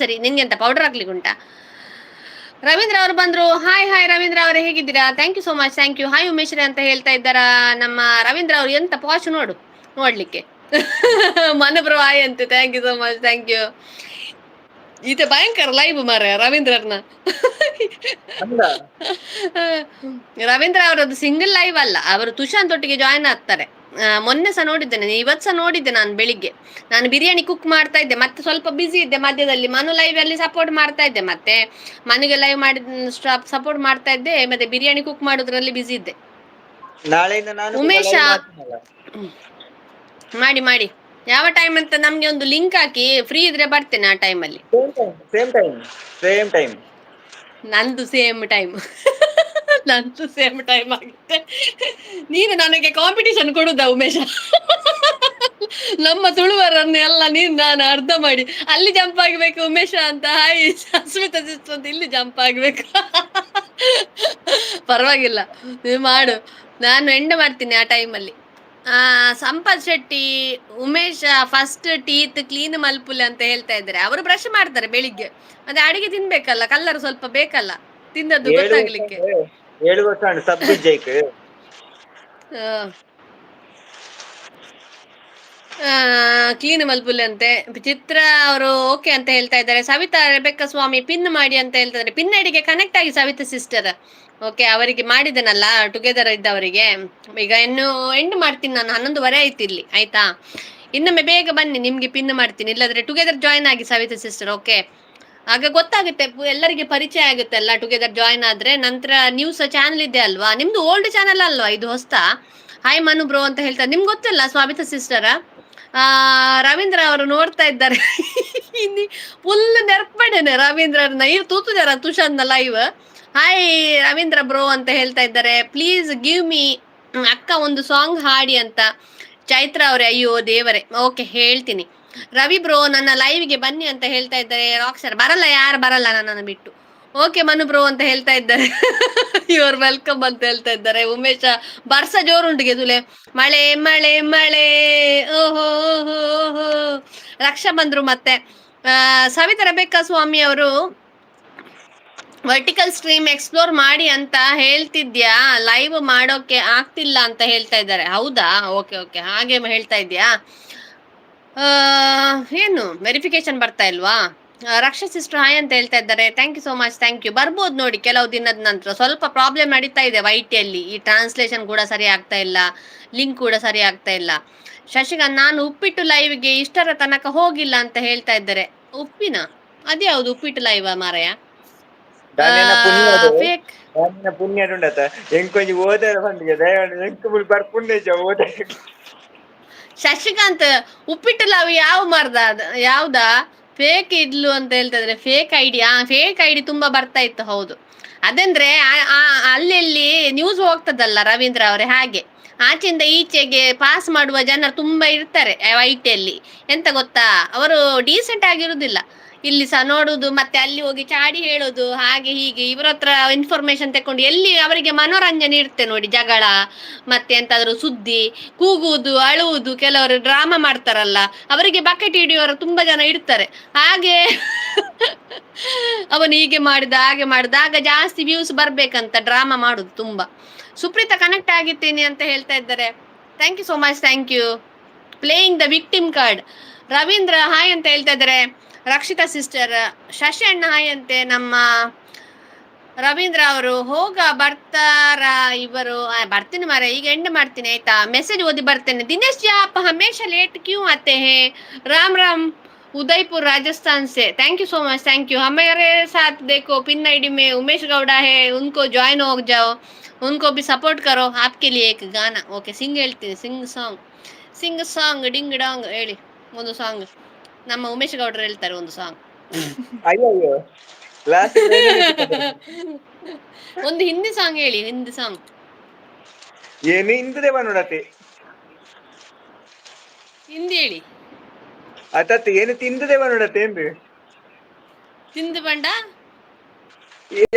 ಸರಿ ನಿನ್ಗೆ ಎಂತ ಪೌಡರ್ ಹಾಕ್ಲಿಕ್ಕೆ ಉಂಟಾ? ರವೀಂದ್ರ ಅವರು ಬಂದ್ರು. ಹಾಯ್ ಹಾಯ್ ರವೀಂದ್ರ ಅವರೇ, ಹೇಗಿದ್ದೀರಾ? Thank you so much, thank you. Hi ಉಮೇಶ್ರೆ ಅಂತ ಹೇಳ್ತಾ ಇದ್ದಾರ ನಮ್ಮ ರವೀಂದ್ರ ಅವರು. ಎಂತ ಪಾಶ್ ನೋಡು ನೋಡ್ಲಿಕ್ಕೆ. ಮನಬ್ರು ಹಾಯ್ ಅಂತೆ, thank you so much, thank you. ಈತ ಭಯಂಕರ ಲೈವ್ ಮಾರ ರವೀಂದ್ರನ. ರವೀಂದ್ರ ಅವರದ್ದು ಸಿಂಗಲ್ ಲೈವ್ ಅಲ್ಲ, ಅವರು ತುಷಾಂತ್ ಒಟ್ಟಿಗೆ ಜಾಯ್ನ್ ಆಗ್ತಾರೆ. ಮೊನ್ನೆ ಸಹ ನೋಡಿದ್ದೇನೆ, ಇವತ್ತು ಸಹ ನೋಡಿದ್ದೆ ನಾನು ಬೆಳಿಗ್ಗೆ. ನಾನು ಬಿರಿಯಾನಿ ಕುಕ್ ಮಾಡ್ತಾ ಇದ್ದೆ, ಮತ್ತೆ ಸ್ವಲ್ಪ ಬಿಸಿ ಇದ್ದೆ ಮಧ್ಯದಲ್ಲಿ. ಮನು ಲೈವ್ ಅಲ್ಲಿ ಸಪೋರ್ಟ್ ಮಾಡ್ತಾ ಇದ್ದೆ, ಮತ್ತೆ ಮನೆಗೆ ಲೈವ್ ಮಾಡಿದ ಸಪೋರ್ಟ್ ಮಾಡ್ತಾ ಇದ್ದೆ, ಮತ್ತೆ ಬಿರಿಯಾನಿ ಕುಕ್ ಮಾಡೋದ್ರಲ್ಲಿ ಬಿಸಿ ಇದ್ದೆ. ನಾಳೆಯಿಂದ ನಾನು ಉಮೇಶ ಮಾಡಿ ಮಾಡಿ, ಯಾವ ಟೈಮ್ ಅಂತ ನಮ್ಗೆ ಒಂದು ಲಿಂಕ್ ಹಾಕಿ, ಫ್ರೀ ಇದ್ರೆ ಬರ್ತೇನೆ ಆ ಟೈಮಲ್ಲಿ. ಸೇಮ್ ಟೈಮ್ ನಂದು ಸೇಮ್ ಟೈಮ್. ನಂದು ಸೇಮ್ ಟೈಮ್ ಆಗುತ್ತೆ. ನೀನು ನನಗೆ ಕಾಂಪಿಟಿಷನ್ ಕೊಡುದಾ ಉಮೇಶ? ನಮ್ಮ ತುಳುವರನ್ನು ಎಲ್ಲ ನೀನು ನಾನು ಅರ್ಧ ಮಾಡಿ ಅಲ್ಲಿ ಜಂಪ್ ಆಗ್ಬೇಕು ಉಮೇಶ ಅಂತ. ಹಾಯ್ ಅಸ್ಮಿತಾ ಸಿಸ್ಟರ್ ಅಂತ ಇಲ್ಲಿ ಜಂಪ್ ಆಗ್ಬೇಕು. ಪರವಾಗಿಲ್ಲ, ನೀವು ಮಾಡು, ನಾನು ಎಂಡ್ ಮಾಡ್ತೀನಿ ಆ ಟೈಮಲ್ಲಿ. Sampath Shetty, Umesh first teeth clean ಮಲ್ಪುಲೆ ಅಂತ ಹೇಳ್ತಾ ಇದ್ದಾರೆ. ಅವರು ಬ್ರಷ್ ಮಾಡ್ತಾರೆ ಬೆಳಿಗ್ಗೆ, ಮತ್ತೆ ಅಡಿಗೆ ತಿನ್ಬೇಕಲ್ಲ, ಕಲ್ಲರ್ ಸ್ವಲ್ಪ ಬೇಕಲ್ಲ ತಿಂದದ್ದು ಗೊತ್ತಾಗ್ಲಿಕ್ಕೆ. 7 ವರ್ಷ ಸಬ್ಜೆಕ್ಟ್ ಕ್ಲೀನ್ ಮಲ್ಪುಲೆ ಅಂತೆ. ಚಿತ್ರ ಅವರು ಓಕೆ ಅಂತ ಹೇಳ್ತಾ ಇದ್ದಾರೆ. ಸವಿತಾ ರೆಬೆಕ್ಕ ಸ್ವಾಮಿ ಪಿನ್ ಮಾಡಿ ಅಂತ ಹೇಳ್ತಾ ಇದ್ದಾರೆ. ಪಿನ್ ಐಡಿಗೆ ಕನೆಕ್ಟ್ ಆಗಿ ಸವಿತಾ ಸಿಸ್ಟರ್. ಓಕೆ, ಅವರಿಗೆ ಮಾಡಿದೆನಲ್ಲ ಟುಗೆದರ್ ಇದ್ದವರಿಗೆ. ಈಗ ಇನ್ನು ಎಂಡ್ ಮಾಡ್ತೀನಿ ನಾನು, 11:30 ಆಯ್ತು ಇಲ್ಲಿ, ಆಯ್ತಾ? ಇನ್ನೊಮ್ಮೆ ಬೇಗ ಬನ್ನಿ, ನಿಮ್ಗೆ ಪಿನ್ ಮಾಡ್ತೀನಿ. ಇಲ್ಲಾದ್ರೆ ಟುಗೆದರ್ ಜಾಯ್ನ್ ಆಗಿ ಸವಿತಾ ಸಿಸ್ಟರ್, ಓಕೆ? ಆಗ ಗೊತ್ತಾಗುತ್ತೆ, ಎಲ್ಲರಿಗೆ ಪರಿಚಯ ಆಗುತ್ತೆ ಅಲ್ಲ ಟುಗೆದರ್ ಜಾಯ್ನ್ ಆದ್ರೆ. ನಂತರ ನ್ಯೂಸ್ ಚಾನಲ್ ಇದೆ ಅಲ್ವಾ ನಿಮ್ದು? ಓಲ್ಡ್ ಚಾನಲ್ ಅಲ್ವಾ ಇದು, ಹೊಸ್ತಾ? ಹಾಯ್ ಮನು ಬ್ರೋ ಅಂತ ಹೇಳ್ತಾರೆ. ನಿಮ್ಗೆ ಗೊತ್ತಿಲ್ಲ ಸ್ವಾಭಿತಾ ಸಿಸ್ಟರ? ರವೀಂದ್ರ ಅವರು ನೋಡ್ತಾ ಇದ್ದಾರೆ. ಫುಲ್ ನೆರ್ಪಡೇನೆ ರವೀಂದ್ರನ ಇವ್ ತೂತು ಜರ ತುಷಾರ್ನ ಲೈವ್. ಹಾಯ್ ರವೀಂದ್ರ ಬ್ರೋ ಅಂತ ಹೇಳ್ತಾ ಇದ್ದಾರೆ. ಪ್ಲೀಸ್ ಗಿವ್ ಮೀ ಅಕ್ಕ ಒಂದು ಸಾಂಗ್ ಹಾಡಿ ಅಂತ. ಚೈತ್ರ ಅವರೇ, ಅಯ್ಯೋ ದೇವರೇ, ಓಕೆ ಹೇಳ್ತೀನಿ. ರವಿ ಬ್ರೋ ನನ್ನ ಲೈವ್ಗೆ ಬನ್ನಿ ಅಂತ ಹೇಳ್ತಾ ಇದ್ದಾರೆ. ರಾಕ್ಸರ್ ಬರಲ್ಲ, ಯಾರು ಬರಲ್ಲ ನನ್ನನ್ನು ಬಿಟ್ಟು. ಓಕೆ ಮನು ಬ್ರೋ ಅಂತ ಹೇಳ್ತಾ ಇದ್ದಾರೆ. ಯು ಆರ್ ವೆಲ್ಕಮ್ ಅಂತ ಹೇಳ್ತಾ ಇದ್ದಾರೆ. ಉಮೇಶ ಬರ್ಸ ಜೋರುಂಟು ಗೆದುಲೆ, ಮಳೆ ಮಳೆ ಮಳೆ, ಓಹೋ ಓಹೋ ಓಹೋ. ರಕ್ಷಾ ಬಂದ್ರು. ಮತ್ತೆ ಸವಿತಾ ರೆಬೆಕ್ಕಾ ಸ್ವಾಮಿ ಅವರು ವರ್ಟಿಕಲ್ ಸ್ಟ್ರೀಮ್ ಎಕ್ಸ್ಪ್ಲೋರ್ ಮಾಡಿ ಅಂತ ಹೇಳ್ತಿದ್ಯಾ, ಲೈವ್ ಮಾಡೋಕೆ ಆಗ್ತಿಲ್ಲ ಅಂತ ಹೇಳ್ತಾ ಇದ್ದಾರೆ. ಹೌದಾ? ಓಕೆ ಓಕೆ, ಹಾಗೆ ಹೇಳ್ತಾ ಇದ್ಯಾ? ಏನು ವೆರಿಫಿಕೇಶನ್ ಬರ್ತಾ ಇಲ್ವಾ? ರಕ್ಷಾ ಸಿಸ್ಟರ್ ಹಾಯ್ ಅಂತ ಹೇಳ್ತಾ ಇದ್ದಾರೆ. Thank you so much, thank you. ಬರ್ಬೋದು ನೋಡಿ ಕೆಲವು ದಿನದ ನಂತರ. ಸ್ವಲ್ಪ ಪ್ರಾಬ್ಲಮ್ ನಡೀತಾ ಇದೆ ವೈಟಿಯಲ್ಲಿ, ಈ ಟ್ರಾನ್ಸ್ಲೇಷನ್ ಕೂಡ ಸರಿ ಆಗ್ತಾ ಇಲ್ಲ, ಲಿಂಕ್ ಕೂಡ ಸರಿ ಆಗ್ತಾ ಇಲ್ಲ. ಶಶಿಕಾಂತ್, ನಾನು ಉಪ್ಪಿಟ್ಟು ಲೈವ್ಗೆ ಇಷ್ಟರ ತನಕ ಹೋಗಿಲ್ಲ ಅಂತ ಹೇಳ್ತಾ ಇದ್ದಾರೆ. ಉಪ್ಪಿನ ಅದ್ಯಾವುದು ಉಪ್ಪಿಟ್ಟು ಲೈವ್ ಮಾರಾಯ? ಫೇಕ್ ಪುಣ್ಯ ಎಂಕೊಂಜಿ ಓದಾರ ಬಂದಿಗೆ ದಯವಿಟ್ಟು ಬರ್ ಪುಣ್ಯ ಓದ. ಶಶಿಕಾಂತ್, ಉಪ್ಪಿಟ್ಟು ಲೈವ್ ಯಾವ ಮಾರ್ದ ಯಾವ್ದಾ? ಫೇಕ್ ಇದ್ಲು ಅಂತ ಹೇಳ್ತಾ ಇದ್ರೆ. ಫೇಕ್ ಐಡಿ, ಫೇಕ್ ಐಡಿ ತುಂಬಾ ಬರ್ತಾ ಇತ್ತು. ಹೌದು, ಅದಂದ್ರೆ ಅಲ್ಲೆಲ್ಲಿ ನ್ಯೂಸ್ ಹೋಗ್ತದಲ್ಲ ರವೀಂದ್ರ ಅವರೇ, ಹಾಗೆ ಆಚೆಯಿಂದ ಈಚೆಗೆ ಪಾಸ್ ಮಾಡುವ ಜನರು ತುಂಬಾ ಇರ್ತಾರೆ ವೈಟಿಯಲ್ಲಿ. ಎಂತ ಗೊತ್ತಾ, ಅವರು ಡೀಸೆಂಟ್ ಆಗಿರುವುದಿಲ್ಲ. ಇಲ್ಲಿ ಸಹ ನೋಡುದು, ಮತ್ತೆ ಅಲ್ಲಿ ಹೋಗಿ ಚಾಡಿ ಹೇಳೋದು, ಹಾಗೆ ಹೀಗೆ. ಇವರ ಹತ್ರ ಇನ್ಫಾರ್ಮೇಶನ್ ತಕೊಂಡು ಎಲ್ಲಿ ಅವರಿಗೆ ಮನೋರಂಜನೆ ಇರುತ್ತೆ ನೋಡಿ, ಜಗಳ ಮತ್ತೆ ಎಂತಾದ್ರೂ ಸುದ್ದಿ, ಕೂಗುವುದು, ಅಳುವುದು, ಕೆಲವರು ಡ್ರಾಮಾ ಮಾಡ್ತಾರಲ್ಲ, ಅವರಿಗೆ ಬಕೆಟ್ ಹಿಡಿಯೋರು ತುಂಬಾ ಜನ ಇರ್ತಾರೆ. ಹಾಗೆ ಅವನು ಹೀಗೆ ಮಾಡಿದ ಹಾಗೆ ಮಾಡಿದ, ಆಗ ಜಾಸ್ತಿ ವ್ಯೂಸ್ ಬರ್ಬೇಕಂತ ಡ್ರಾಮಾ ಮಾಡುದು ತುಂಬಾ. ಸುಪ್ರೀತಾ ಕನೆಕ್ಟ್ ಆಗಿದ್ದೀನಿ ಅಂತ ಹೇಳ್ತಾ ಇದ್ದಾರೆ. Thank you so much, thank you. Playing the victim card. Ravindra hi ಅಂತ ಹೇಳ್ತಾ ಇದ್ದಾರೆ. ರಕ್ಷಿತಾ ಸಿಸ್ಟರ್, ಶಶಿ ಅಣ್ಣ ಹಾಯ್ ಅಂತೆ. ನಮ್ಮ ರವೀಂದ್ರ ಅವರು ಬರ್ತಾರ ಇವರು? ಬರ್ತೀನಿ ಮಾರೆ, ಈಗ ಎಂಡ್ ಮಾಡ್ತೀನಿ ಆಯ್ತಾ? ಮೆಸೇಜ್ ಓದಿ ಬರ್ತೇನೆ. ದಿನೇಶ್ जी आप हमेशा लेट क्यों आते हैं? राम राम उदयपुर राजस्थान से, thank you so much, thank you. हमारे साथ देखो पिन आईडी में उमेश गौड़ा है, उनको ज्वाइन हो जाओ, उनको भी सपोर्ट करो. आपके लिए एक गाना. ओके, सिंग ಹೇಳ್ತೀನಿ, ಸಿಂಗ್ ಸಾಂಗ್ ಡಿಂಗ್ ಡಾಂಗ್ ಹೇಳಿ ಒಂದು ಸಾಂಗ್. ನಮ್ಮ ಉಮೇಶ್ ಗೌಡ್ರು ಹೇಳ್ತಾರೆ ಒಂದು ಸಾಂಗ್. ಒಂದು ಹಿಂದಿ ಸಾಂಗ್ ಹೇಳಿ, ಹಿಂದಿ ಸಾಂಗ್. ಏನು ಹಿಂದಿ ನೋಡತ್ತೆ, ಹಿಂದಿ ಹೇಳಿ. ಅತತ್ ಏನು ತಿಂದದೇವ ನೋಡತ್ತೆ, ಏನು ತಿಂದು ಬಂಡ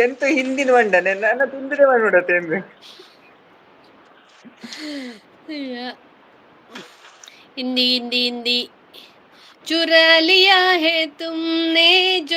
ಎಂತ ಹಿಂದಿನ ಬಂಡ ನನ್ನ ತಿಂದದೇವ ನೋಡತ್ತೆ ಎಂದು. ಹಿಂದಿ ಹಿಂದಿ ಹಿಂದಿ चुरा लिया है तुमने जो